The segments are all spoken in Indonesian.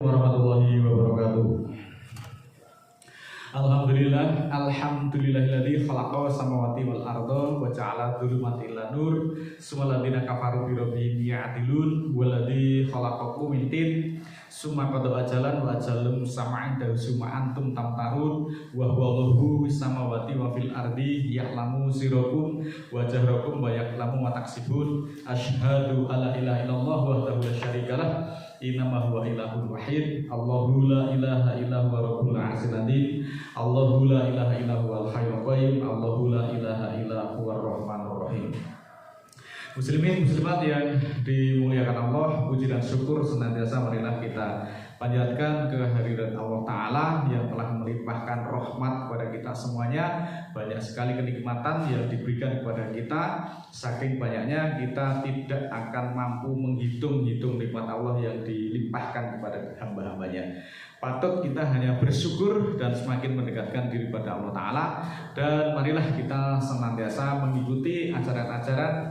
Warahmatullahi wabarakatuh. Alhamdulillahilladzi khalaqa samawati wal arda wa ja'ala dzulumati ila nur summa alladziina kafaru bi rabbihim ya'dilun walladzi khalaqakum min tin summa qada ajalan wa ajalum sama'an dahu summa antum tamtarun wa huwa Allahu fis samawati wa fil ardi ya'lamu sirrakum wa jahrakum wa ya'lamu ma taksibun asyhadu alla ilaha illallah wahdahu la syarikalah innama huwa ilahun wahid Allahu la ilaha illa huwa rabbul arsyil azim Allahu la ilaha illa huwal hayyul qayyum Allahu la ilaha illa huwar rahmanur rahim. Muslimin muslimat yang dimuliakan Allah, puji dan syukur senantiasa marilah kita panjatkan kehadirat Allah Ta'ala yang telah melimpahkan rahmat kepada kita semuanya. Banyak sekali kenikmatan yang diberikan kepada kita, saking banyaknya kita tidak akan mampu menghitung-hitung nikmat Allah yang dilimpahkan kepada hamba-hambanya. Patut kita hanya bersyukur dan semakin mendekatkan diri pada Allah Ta'ala. Dan marilah kita senantiasa mengikuti ajaran-ajaran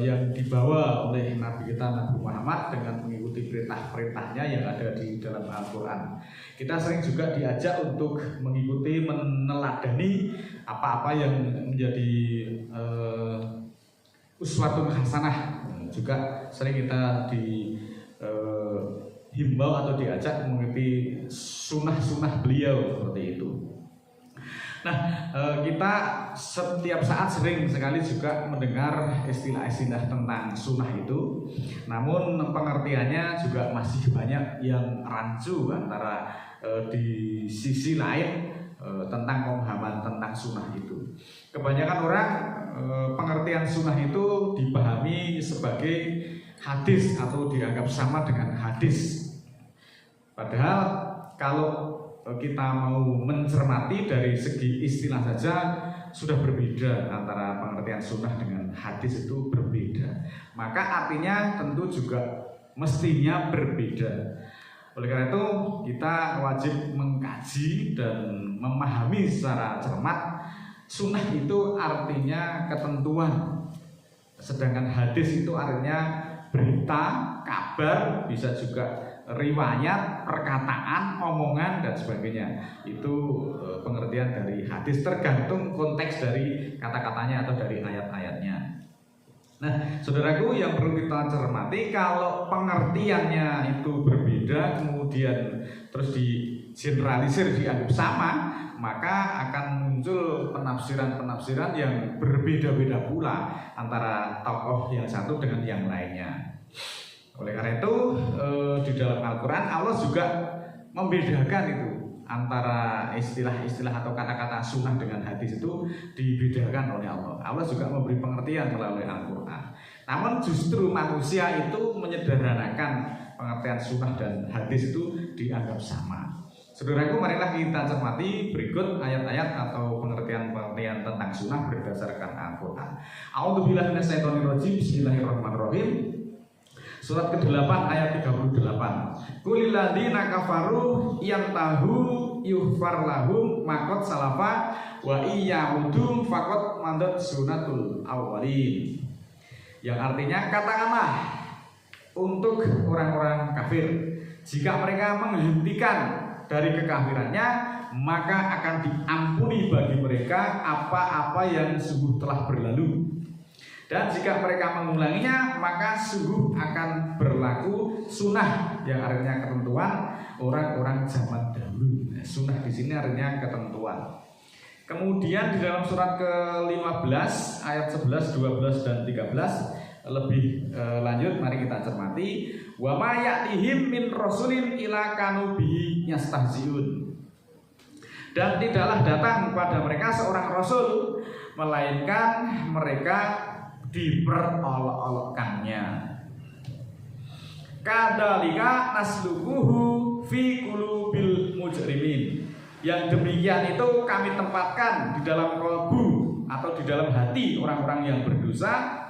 yang dibawa oleh Nabi kita Nabi Muhammad dengan mengikuti perintah-perintahnya yang ada di dalam Al-Quran. Kita sering juga diajak untuk mengikuti, meneladani apa-apa yang menjadi uswatun hasanah. Juga sering kita dihimbau atau diajak mengikuti sunnah-sunnah beliau seperti itu. Nah, kita setiap saat sering sekali juga mendengar istilah-istilah tentang sunnah itu. Namun pengertiannya juga masih banyak yang rancu antara di sisi lain tentang pemahaman tentang sunnah itu. Kebanyakan orang pengertian sunnah itu dipahami sebagai hadis atau dianggap sama dengan hadis. Padahal kalau kita mau mencermati dari segi istilah saja sudah berbeda, antara pengertian sunnah dengan hadis itu berbeda. Maka artinya tentu juga mestinya berbeda. Oleh karena itu kita wajib mengkaji dan memahami secara cermat. Sunnah itu artinya ketentuan, sedangkan hadis itu artinya berita, kabar, bisa juga riwayat, perkataan, omongan dan sebagainya. Itu pengertian dari hadis, tergantung konteks dari kata-katanya atau dari ayat-ayatnya. Nah, saudaraku yang perlu kita cermati, kalau pengertiannya itu berbeda kemudian terus digeneralisir, dianggap sama, maka akan muncul penafsiran-penafsiran yang berbeda-beda pula antara tokoh yang satu dengan yang lainnya. Oleh karena itu di dalam Al-Quran Allah juga membedakan itu antara istilah-istilah atau kata-kata sunnah dengan hadis itu dibedakan oleh Allah. Allah juga memberi pengertian melalui Al-Quran. Namun justru manusia itu menyederhanakan pengertian sunnah dan hadis itu dianggap sama. Saudaraku, marilah kita cermati berikut ayat-ayat atau pengertian-pengertian tentang sunnah berdasarkan Al-Quran. A'udzubillahi minasyaitonirrajim. Bismillahirrahmanirrahim. Surat ke-8 ayat 38. Qulil ladzina kafaru yantahu yughfar lahum maqad salafa wa iyya'udu faqad mandat sunnatul awwalin. Yang artinya, katakanlah untuk orang-orang kafir, jika mereka menghentikan dari kekafirannya, maka akan diampuni bagi mereka apa-apa yang sungguh telah berlalu. Dan jika mereka mengulanginya, maka sungguh akan berlaku sunnah, yang artinya ketentuan orang-orang zaman dahulu. Nah, sunnah di sini artinya ketentuan. Kemudian di dalam surat ke-15 ayat 11, 12 dan 13 lebih lanjut, mari kita cermati. Wa ma ya'tihim min rasulin ila kanu bihi yastahzi'un. Dan tidaklah datang pada mereka seorang rasul melainkan mereka diperolok-olokkannya. Kadzalika nasluquhu fi qulubil mujrimin. Yang demikian itu kami tempatkan di dalam kalbu atau di dalam hati orang-orang yang berdosa.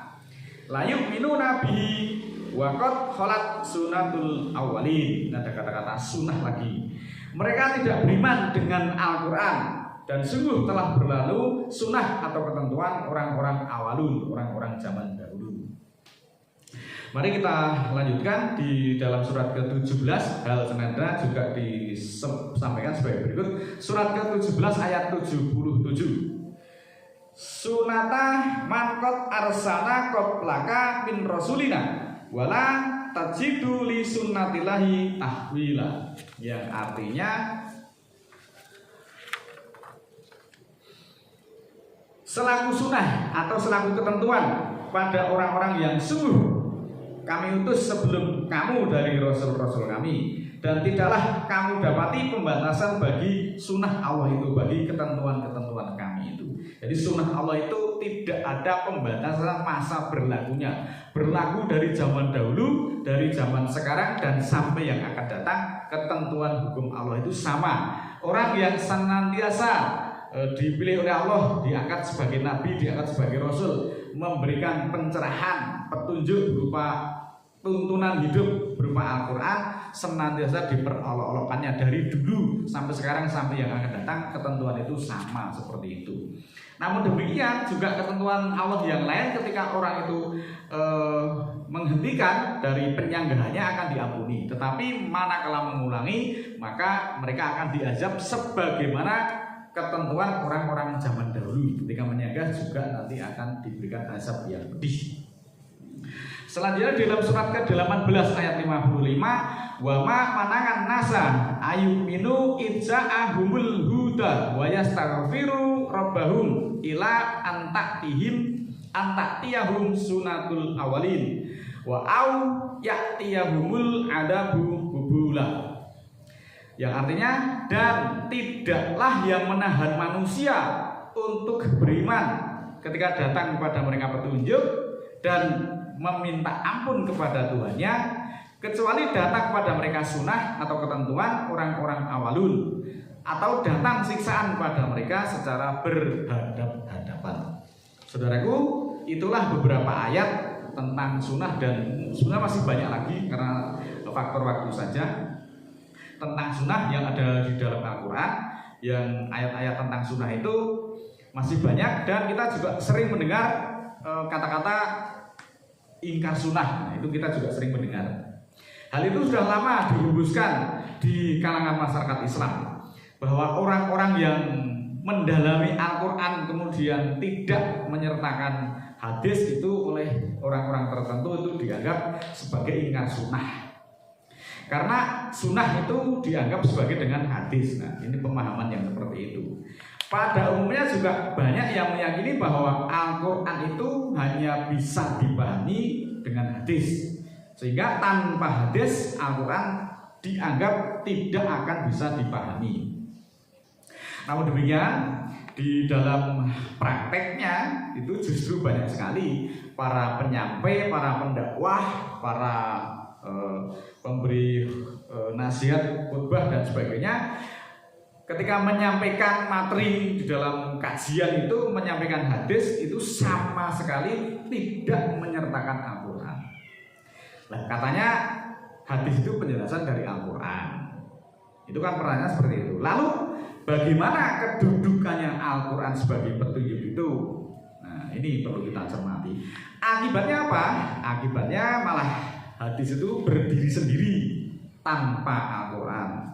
La yu'minuna bihi wa qad khalat sunnatul awwalin. Ada kata-kata sunnah lagi. Mereka tidak beriman dengan Al-Quran, dan sungguh telah berlalu sunnah atau ketentuan orang-orang awalun, orang-orang zaman dahulu. Mari kita lanjutkan di dalam surat ke-17. Hal senada juga disampaikan sebagai berikut. Surat ke-17 ayat 77. Sunata man qad arsana qablaka min rasulina wala tajidu li sunnatillahi tahwila. Yang artinya selaku sunnah atau selaku ketentuan pada orang-orang yang sungguh kami utus sebelum kamu dari rasul-rasul kami, dan tidaklah kamu dapati pembatasan bagi sunnah Allah itu, bagi ketentuan-ketentuan kami itu. Jadi sunnah Allah itu tidak ada pembatasan masa berlakunya, berlaku dari zaman dahulu, dari zaman sekarang, dan sampai yang akan datang. Ketentuan hukum Allah itu sama. Orang yang senantiasa dipilih oleh Allah, diangkat sebagai nabi, diangkat sebagai rasul, memberikan pencerahan, petunjuk berupa tuntunan hidup berupa Al-Quran, senantiasa diperolok-olokannya dari dulu sampai sekarang sampai yang akan datang. Ketentuan itu sama seperti itu. Namun demikian juga ketentuan Allah yang lain, ketika orang itu menghentikan dari penyanggahannya akan diampuni, tetapi manakala mengulangi maka mereka akan diazab sebagaimana ketentuan orang-orang zaman dahulu. Ketika menyanggah juga nanti akan diberikan azab yang pedih. Selanjutnya dalam surat ke-18 ayat 55, wa ma manangan nasa ayuminu idza'ahumul huda wa yastaghfiru rabbahum ila antatiyahum sunatul awalin wa au ya'tiyahumul adabu hubula. Yang artinya, dan tidaklah yang menahan manusia untuk beriman ketika datang kepada mereka petunjuk dan meminta ampun kepada Tuhannya, kecuali datang kepada mereka sunnah atau ketentuan orang-orang awalun, atau datang siksaan kepada mereka secara berhadap-hadapan. Saudaraku, itulah beberapa ayat tentang sunnah, dan sunnah masih banyak lagi karena faktor waktu saja. Tentang sunnah yang ada di dalam Al-Quran, yang ayat-ayat tentang sunnah itu masih banyak, dan kita juga sering mendengar kata-kata ingkar sunnah. Nah, itu kita juga sering mendengar. Hal itu sudah lama dihembuskan di kalangan masyarakat Islam, bahwa orang-orang yang mendalami Al-Quran kemudian tidak menyertakan hadis itu oleh orang-orang tertentu itu dianggap sebagai ingkar sunnah. Karena sunnah itu dianggap sebagai dengan hadis. Nah, ini pemahaman yang seperti itu. Pada umumnya juga banyak yang meyakini bahwa Al-Quran itu hanya bisa dipahami dengan hadis, sehingga tanpa hadis Al-Quran dianggap tidak akan bisa dipahami. Namun demikian, di dalam prakteknya itu justru banyak sekali para penyampai, para pendakwah, para pemberi nasihat, khutbah dan sebagainya, ketika menyampaikan materi di dalam kajian itu, menyampaikan hadis itu sama sekali tidak menyertakan Al-Quran. Nah, katanya hadis itu penjelasan dari Al-Quran. Itu kan pertanyaan seperti itu. Lalu bagaimana kedudukannya Al-Quran sebagai petunjuk itu? Nah, ini perlu kita cermati. Akibatnya apa? Akibatnya malah hadis itu berdiri sendiri tanpa Al-Quran.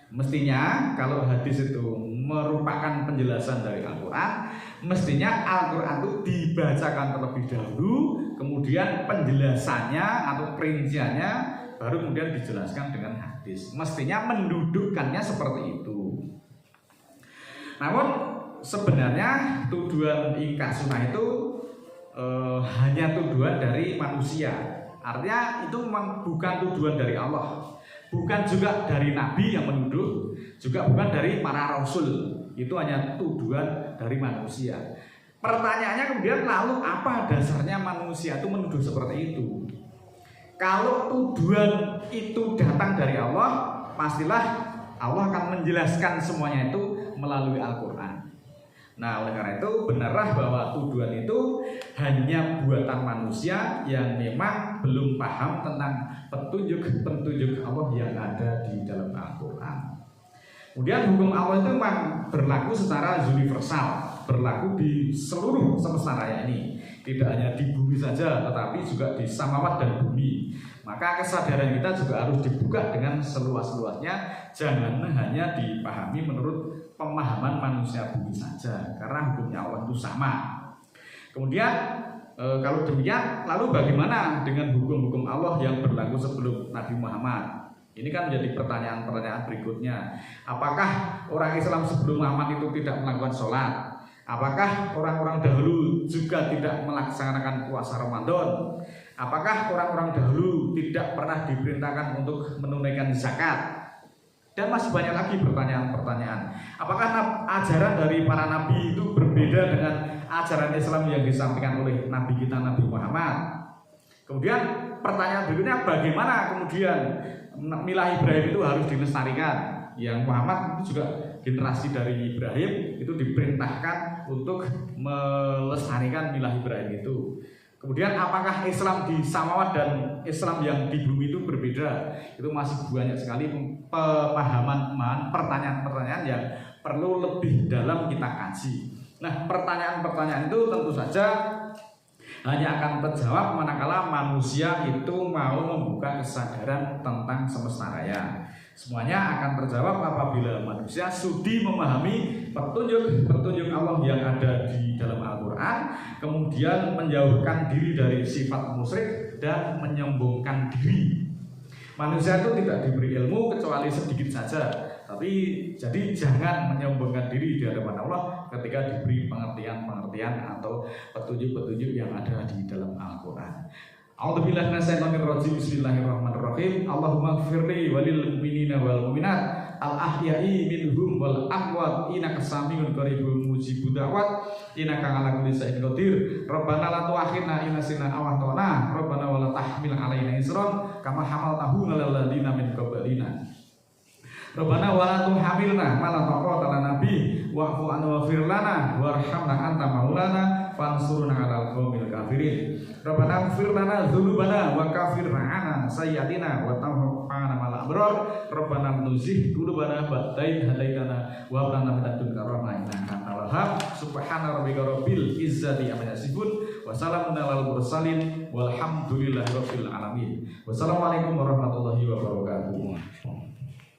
Mestinya kalau hadis itu merupakan penjelasan dari Al-Quran, mestinya Al-Quran itu dibacakan terlebih dahulu, kemudian penjelasannya atau perinciannya baru kemudian dijelaskan dengan hadis. Mestinya mendudukkannya seperti itu. Namun sebenarnya tuduhan ingkar sunnah itu hanya tuduhan dari manusia. Artinya itu memang bukan tuduhan dari Allah, bukan juga dari Nabi yang menuduh, juga bukan dari para Rasul. Itu hanya tuduhan dari manusia. Pertanyaannya kemudian, lalu apa dasarnya manusia itu menuduh seperti itu? Kalau tuduhan itu datang dari Allah, pastilah Allah akan menjelaskan semuanya itu melalui Al-Quran. Nah, oleh karena itu benarlah bahwa tuduhan itu hanya buatan manusia yang memang belum paham tentang petunjuk-petunjuk Allah yang ada di dalam Al-Quran. Kemudian hukum Allah itu memang berlaku secara universal, berlaku di seluruh semesta raya ini. tidak hanya di bumi saja, tetapi juga di samawat dan bumi. Maka kesadaran kita juga harus dibuka dengan seluas-luasnya, jangan hanya dipahami menurut pemahaman manusia bumi saja, karena hukumnya Allah itu sama. Kemudian kalau demikian, lalu bagaimana dengan hukum-hukum Allah yang berlaku sebelum Nabi Muhammad? Ini kan menjadi pertanyaan-pertanyaan berikutnya. Apakah orang Islam sebelum Muhammad itu tidak melakukan sholat? Apakah orang-orang dahulu juga tidak melaksanakan puasa Ramadan? Apakah orang-orang dahulu tidak pernah diperintahkan untuk menunaikan zakat? Dan masih banyak lagi pertanyaan-pertanyaan. Apakah ajaran dari para nabi itu berbeda dengan ajaran Islam yang disampaikan oleh nabi kita Nabi Muhammad? Kemudian pertanyaan berikutnya, bagaimana kemudian milah Ibrahim itu harus dilestarikan? Yang Muhammad itu juga generasi dari Ibrahim itu diperintahkan untuk melestarikan milah Ibrahim itu. Kemudian apakah Islam di samawat dan Islam yang di bumi itu berbeda? Itu masih banyak sekali pemahaman, pertanyaan-pertanyaan yang perlu lebih dalam kita kaji. Nah, pertanyaan-pertanyaan itu tentu saja hanya akan terjawab manakala manusia itu mau membuka kesadaran tentang semesta raya. Semuanya akan terjawab apabila manusia sudi memahami petunjuk Allah yang ada di dalam Al-Quran, kemudian menjauhkan diri dari sifat musyrik dan menyombongkan diri. Manusia itu tidak diberi ilmu kecuali sedikit saja, tapi jadi jangan menyombongkan diri di hadapan Allah ketika diberi pengertian-pengertian atau petunjuk-petunjuk yang ada di dalam Al-Quran. A'udzubillahi minasyaitonirrajim. Bismillahirrahmanirrahim. Allahumma ighfirli walil mu'minina wal mu'minat al-ahya'i minhum wal amwat innaka samiun qaribun mujibud da'wat innaka 'ala kulli syai'in qadir. Rabbana la tu'akhidna in nasina aw akhtana. Rabbana wa la tahmil 'alaina isran kama hamaltahu 'alal ladzina min qablina. Rabbana wa la tuhamilna ma la taqata lana bi wa'fu 'anna waghfir lana warhamna anta maulana fansurna 'alal qaumil kafirin. Rabbana ighfir lana dzunubana wa kaffir 'anna sayyi'atina wa tawaffana ma'al abrar. Rabbana nuzigh qulubana ba'da idh hadaitana wa hab lana min ladunka rahmah innaka antal wahhab. Subhana rabbika rabbil izzati amma yasifun wa salamun 'alal mursalin walhamdulillahi rabbil alamin. Wassalamualaikum warahmatullahi wabarakatuh.